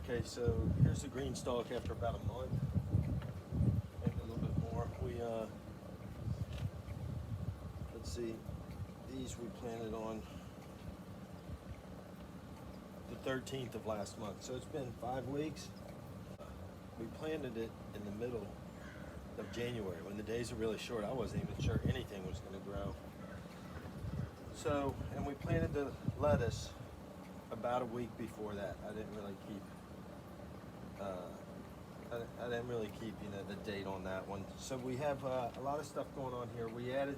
Okay, so here's the Green Stalk after about a month, maybe a little bit more. Let's see, these we planted on the 13th of last month, so it's been 5 weeks. We planted it in the middle of January when the days are really short. I wasn't even sure anything was going to grow. So, and we planted the lettuce about a week before that. I didn't really keep the date on that one. So we have a lot of stuff going on here. We added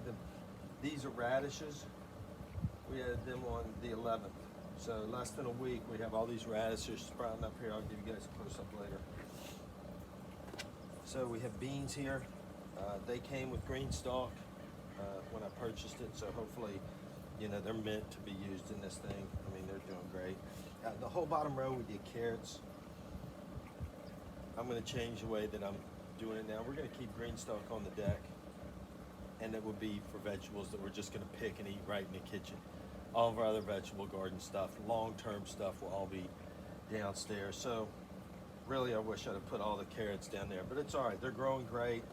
these are radishes. We added them on the 11th. So less than a week, we have all these radishes sprouting up here. I'll give you guys a close up later. So we have beans here. They came with Green Stalk when I purchased it. So hopefully, they're meant to be used in this thing. I mean, they're doing great. The whole bottom row we did carrots. I'm going to change the way that I'm doing it now. We're going to keep Green Stalk on the deck, and it would be for vegetables that we're just going to pick and eat right in the kitchen. All of our other vegetable garden stuff, long-term stuff, will all be downstairs. So really, I wish I'd have put all the carrots down there, but it's all right. They're growing great.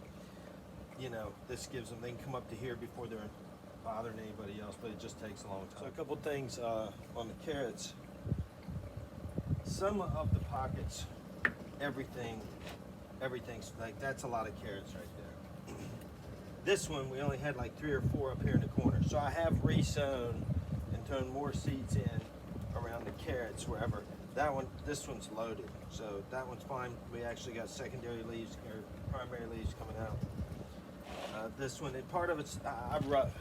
This gives them, they can come up to here before they're bothering anybody else, but it just takes a long time. So a couple things on the carrots. Some of the pockets, everything's like, that's a lot of carrots right there. This one, we only had like 3 or 4 up here in the corner. So I have resown and turned more seeds in around the carrots wherever. This one's loaded, so that one's fine. We actually got secondary leaves or primary leaves coming out. This one, and part of it's, I'm rough.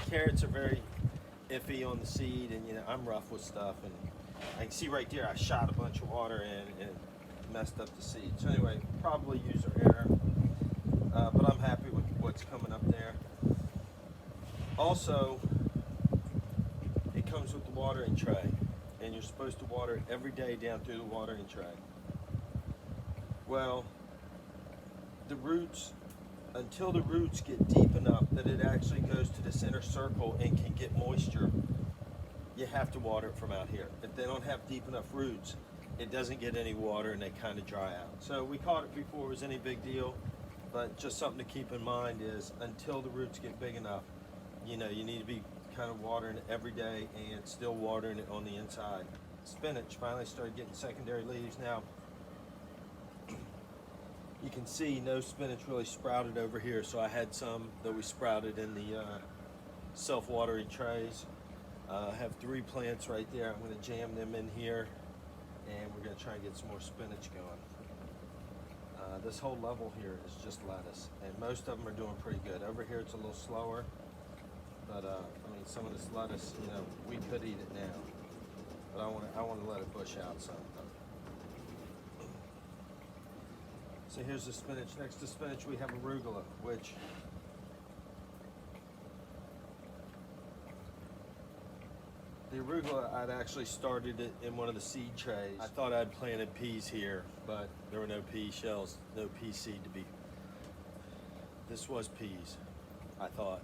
Carrots are very iffy on the seed, and I'm rough with stuff. And I can see right there, I shot a bunch of water in and messed up the seed. So anyway, probably user error, but I'm happy with what's coming up there. Also, it comes with the watering tray, and you're supposed to water it every day down through the watering tray. Well, until the roots get deep enough that it actually goes to the center circle and can get moisture, you have to water it from out here. If they don't have deep enough roots, it doesn't get any water and they kind of dry out. So we caught it before it was any big deal, but just something to keep in mind is until the roots get big enough, you need to be kind of watering it every day and still watering it on the inside. Spinach finally started getting secondary leaves. Now, you can see no spinach really sprouted over here, so I had some that we sprouted in the self-watering trays. I have 3 plants right there. I'm going to jam them in here, and we're going to try and get some more spinach going. This whole level here is just lettuce, and most of them are doing pretty good. Over here it's a little slower, but I mean, some of this lettuce, we could eat it now, but I want to let it bush out some. So here's the spinach. Next to spinach we have arugula, which the arugula, I'd actually started it in one of the seed trays. I thought I'd planted peas here, but there were no pea shells, no pea seed to be. This was peas, I thought.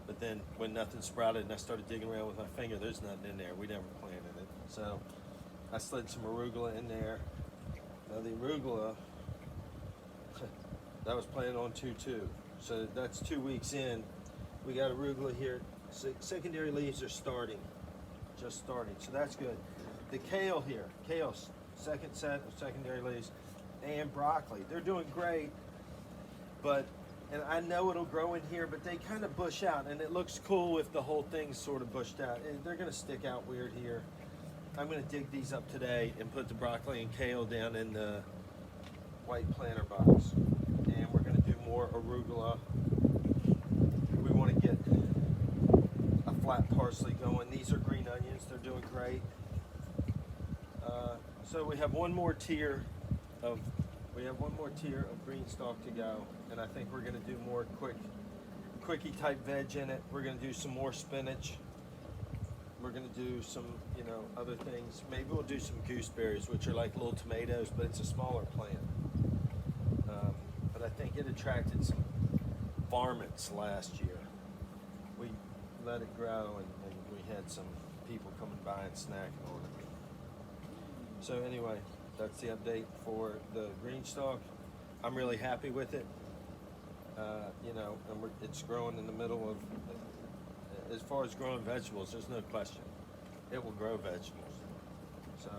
But then when nothing sprouted and I started digging around with my finger, there's nothing in there. We never planted it. So I slid some arugula in there. Now the arugula, that was planted on 2-2. So that's 2 weeks in. We got arugula here. Secondary leaves are just starting. So that's good. The kale here, second set of secondary leaves, and broccoli. They're doing great, and I know it'll grow in here, but they kind of bush out, and it looks cool if the whole thing's sort of bushed out. And they're gonna stick out weird here. I'm gonna dig these up today and put the broccoli and kale down in the white planter box. And we're gonna do more arugula. We wanna get a flat parsley going. These are green onions, they're doing great. So we have one more tier of Green Stalk to go, and I think we're gonna do more quickie type veg in it. We're gonna do some more spinach. We're gonna do some, other things. Maybe we'll do some gooseberries, which are like little tomatoes, but it's a smaller plant. But I think it attracted some varmints last year. We let it grow, and we had some people coming by and snacking on it. So anyway, that's the update for the Green Stalk. I'm really happy with it. You know, and it's growing in the middle of, as far as growing vegetables, there's no question. It will grow vegetables. So,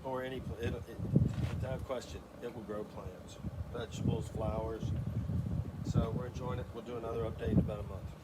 or without question, it will grow plants, vegetables, flowers. So we're enjoying it. We'll do another update in about a month.